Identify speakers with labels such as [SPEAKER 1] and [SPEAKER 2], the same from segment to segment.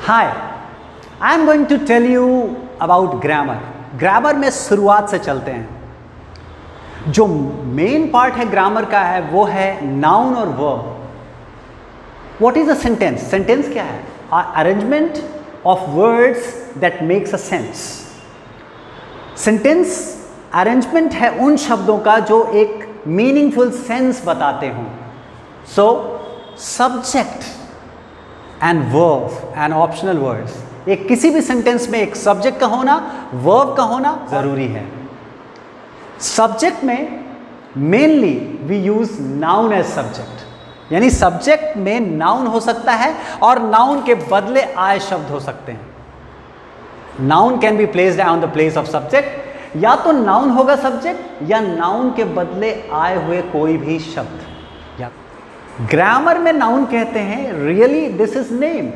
[SPEAKER 1] Hi, I am going to tell you about grammar. Grammar में शुरुआत से चलते हैं। जो मेन पार्ट है ग्रामर का है वो है नाउन और verb. What is a sentence? Sentence क्या है? Arrangement of words that makes a sense. Sentence arrangement है उन शब्दों का जो एक मीनिंगफुल सेंस बताते हों। So subject and verb and optional words, एक किसी भी सेंटेंस में एक सब्जेक्ट का होना, वर्ब का होना जरूरी है। सब्जेक्ट में mainly we use noun as subject, यानी सब्जेक्ट में नाउन हो सकता है और नाउन के बदले आए शब्द हो सकते हैं। Noun can be placed on the place of subject, या तो नाउन होगा सब्जेक्ट या नाउन के बदले आए हुए कोई भी शब्द। या ग्रामर में नाउन कहते हैं really this is name,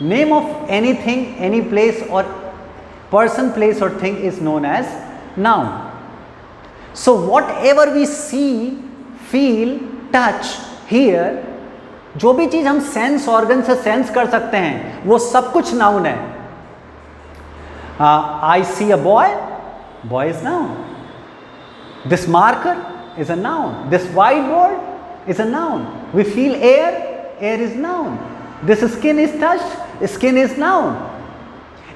[SPEAKER 1] name of anything, any place और पर्सन, प्लेस और thing is known as noun. So whatever we see, feel, touch, hear, जो भी चीज हम सेंस ऑर्गन से सेंस कर सकते हैं वो सब कुछ नाउन है। I see a boy, boy is noun. This marker is a noun. This whiteboard is a noun. We feel air, air is noun. This skin is touched, skin is noun.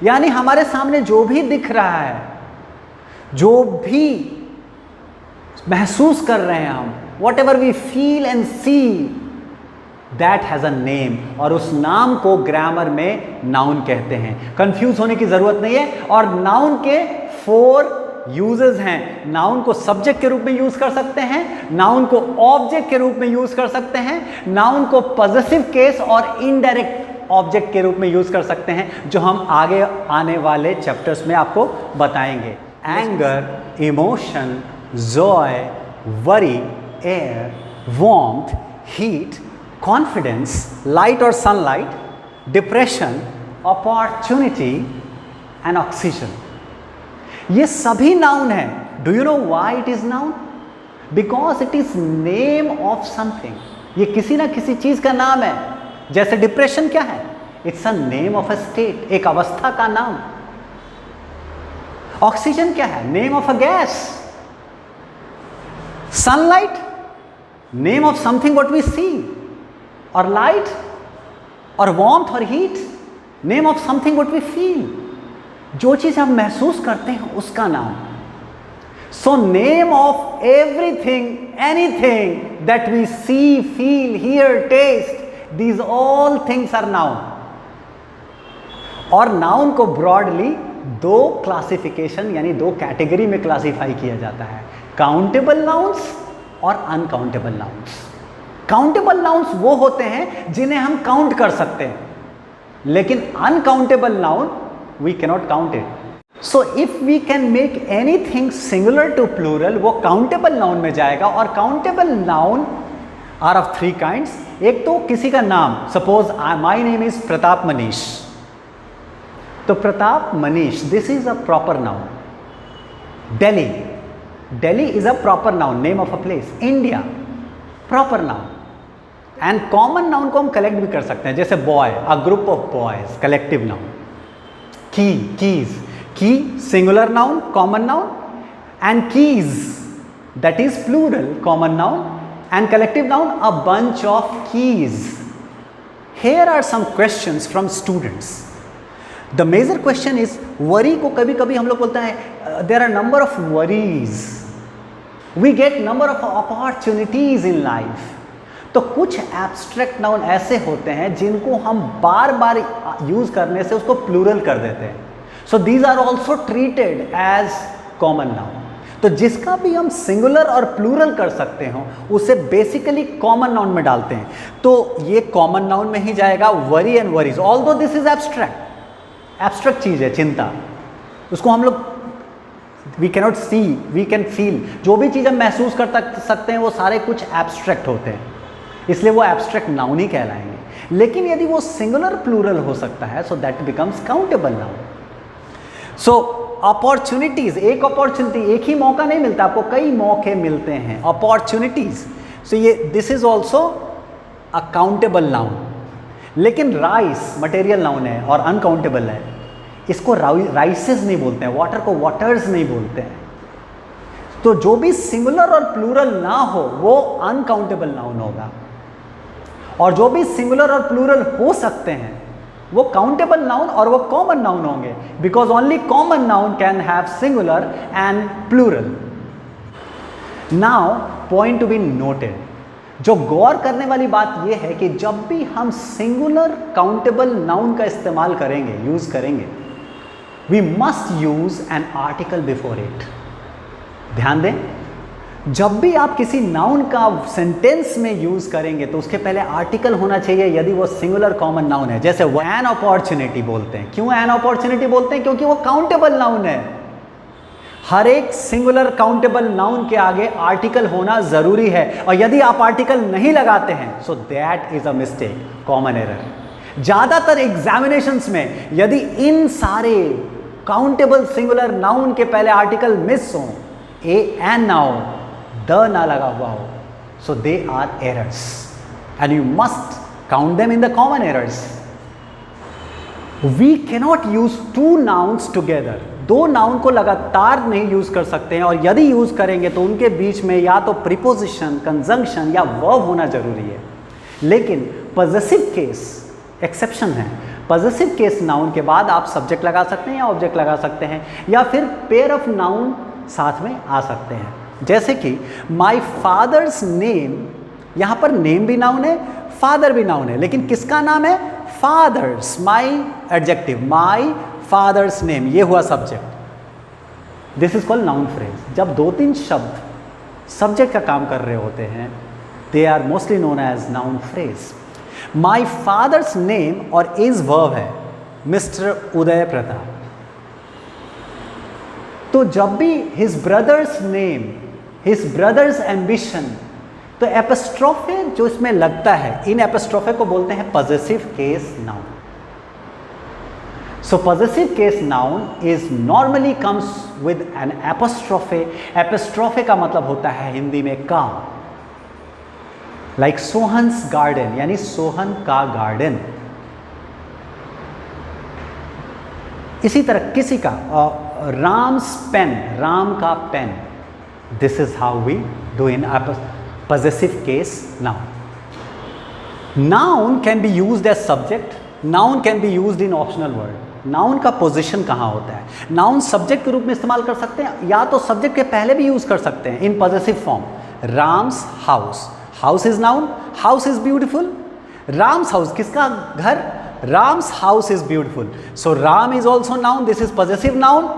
[SPEAKER 1] यानी हमारे सामने जो भी दिख रहा है, जो भी महसूस कर रहे हैं हम, whatever we feel and see, that has a name, और उस नाम को ग्रामर में नाउन कहते हैं। कंफ्यूज होने की जरूरत नहीं है। और नाउन के 4 यूजेस हैं। नाउन को सब्जेक्ट के रूप में यूज कर सकते हैं, नाउन को ऑब्जेक्ट के रूप में यूज कर सकते हैं, नाउन को पॉजेसिव केस और इनडायरेक्ट ऑब्जेक्ट के रूप में यूज कर सकते हैं, जो हम आगे आने वाले चैप्टर्स में आपको बताएंगे। Anger, emotion, joy, worry, air, warmth, heat, confidence, light और sunlight, depression, opportunity and oxygen, ये सभी नाउन है। Do you know why it is noun? Because it is name of something. ये किसी ना किसी चीज का नाम है। जैसे डिप्रेशन क्या है? It's a name of a state, एक अवस्था का नाम। ऑक्सीजन क्या है? Name of a gas. Sunlight, name of something what we see. और लाइट और वार्मथ और heat, name of something what we feel, जो चीज हम महसूस करते हैं उसका नाम। So name of everything, anything that we see, feel, hear, taste, these all things are noun. और नाउन को ब्रॉडली 2 क्लासिफिकेशन यानी 2 कैटेगरी में क्लासिफाई किया जाता है, काउंटेबल नाउन्स और अनकाउंटेबल नाउन्स। काउंटेबल नाउन्स वो होते हैं जिन्हें हम काउंट कर सकते हैं, लेकिन uncountable noun we cannot count it. So if we can make anything singular to plural, वो countable noun में जाएगा। और countable noun are of 3 kinds. एक तो किसी का नाम, suppose my name is Pratap Manish, तो Pratap Manish, this is a proper noun. Delhi, Delhi is a proper noun, name of a place. India, proper noun. And common noun को हम collect भी कर सकते हैं, जैसे boy, a group of boys, collective noun. Key, keys, key singular noun, common noun, and keys, that is plural, common noun, and collective noun, a bunch of keys. Here are some questions from students. The major question is worry को कभी कभी हम लोग बोलते हैं there are number of worries, we get number of opportunities in life. तो कुछ abstract noun ऐसे होते हैं जिनको हम बार बार यूज करने से उसको प्लूरल कर देते हैं। So these are also treated as common noun. तो जिसका भी हम सिंगुलर और प्लूरल कर सकते हो उसे बेसिकली कॉमन नाउन में डालते हैं। तो ये कॉमन नाउन में ही जाएगा, worry and worries. Although this is abstract, abstract चीज है चिंता, उसको हम लोग we cannot see, we can feel. जो भी चीज़ हम महसूस कर सकते हैं वो सारे कुछ एब्स्ट्रैक्ट होते हैं, इसलिए वो एब्स्ट्रैक्ट नाउन ही कहलाएंगे। लेकिन यदि वो सिंगुलर प्लूरल हो सकता है so that becomes countable noun. So opportunities, एक अपॉर्चुनिटी, एक ही मौका नहीं मिलता आपको, कई मौके मिलते हैं, अपॉर्चुनिटीज। सो ये this is also a countable noun. लेकिन राइस मटेरियल नाउन है और अनकाउंटेबल है, इसको राइसेस नहीं बोलते हैं, वाटर को वाटर्स नहीं बोलते हैं। तो जो भी सिंगुलर और प्लूरल ना हो वो अनकाउंटेबल नाउन होगा, और जो भी सिंगुलर और प्लूरल हो सकते हैं वो काउंटेबल नाउन और वो कॉमन नाउन होंगे, because only common noun can have singular and plural. Now point to be noted, जो गौर करने वाली बात यह है कि जब भी हम सिंगुलर काउंटेबल नाउन का इस्तेमाल करेंगे, यूज करेंगे, we must use an article before it. ध्यान दें, जब भी आप किसी नाउन का सेंटेंस में यूज करेंगे तो उसके पहले आर्टिकल होना चाहिए, यदि वो सिंगुलर कॉमन नाउन है। जैसे एन अपॉर्चुनिटी बोलते हैं, क्यों एन अपॉर्चुनिटी बोलते हैं? क्योंकि वो काउंटेबल नाउन है। हर एक सिंगुलर काउंटेबल नाउन के आगे आर्टिकल होना जरूरी है, और यदि आप आर्टिकल नहीं लगाते हैं so that is a mistake, common error. ज्यादातर एग्जामिनेशंस में यदि इन सारे काउंटेबल सिंगुलर नाउन के पहले आर्टिकल मिस हो, ए एन ना हो, द ना लगा हुआ हो, so they are errors and you must count them in the common errors. We cannot use two nouns together, दो नाउन को लगातार नहीं यूज कर सकते हैं, और यदि यूज करेंगे तो उनके बीच में या तो प्रीपोजिशन, कंजंक्शन या वर्ब होना जरूरी है। लेकिन पॉजेसिव केस एक्सेप्शन है। पॉजेसिव केस नाउन के बाद आप सब्जेक्ट लगा सकते हैं या ऑब्जेक्ट लगा सकते हैं, या फिर पेयर ऑफ नाउन साथ में आ सकते हैं। जैसे कि माई फादर्स नेम, यहां पर नेम भी नाउन है, फादर भी नाउन है, लेकिन किसका नाम है? Father's. My adjective, my father's name, ये हुआ subject. This is called noun phrase. जब दो तीन शब्द सब्जेक्ट का काम कर रहे होते हैं, they are mostly known as noun phrase. My father's name और इज वर्ब है, मिस्टर उदय प्रताप। तो जब भी his brother's name, his brother's ambition, तो एपिस्ट्रोफे जो इसमें लगता है, इन एपिस्ट्रोफे को बोलते हैं possessive case noun. So possessive case noun is normally comes with an apostrophe. Apostrophe का मतलब होता है हिंदी में का, लाइक सोहन्स गार्डन, यानी सोहन का गार्डन। इसी तरह किसी का राम्स पेन, राम का pen. This is how we do in possessive case noun. Noun can be used as subject, noun can be used in optional word. Noun का पोजीशन कहाँ होता है? नाउन सब्जेक्ट के रूप में इस्तेमाल कर सकते हैं, या तो सब्जेक्ट के पहले भी यूज कर सकते हैं in possessive form. Ram's house, house is noun, house is beautiful. Ram's house, किसका घर? Ram's house is beautiful. So Ram is also noun, this is possessive noun.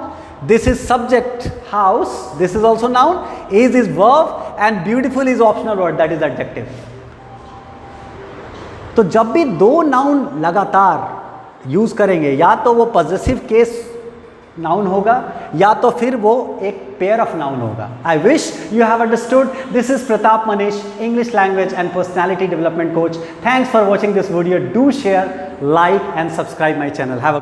[SPEAKER 1] This is subject house, this is also noun, is verb and beautiful is optional word, that is adjective. तो जब भी दो noun लगातार use करेंगे, या तो वो possessive case noun होगा या तो फिर वो एक पेयर ऑफ नाउन होगा। I wish you have understood. This is Pratap Manish, English language and personality development coach. Thanks for watching this video. Do share, like and subscribe my channel. Have a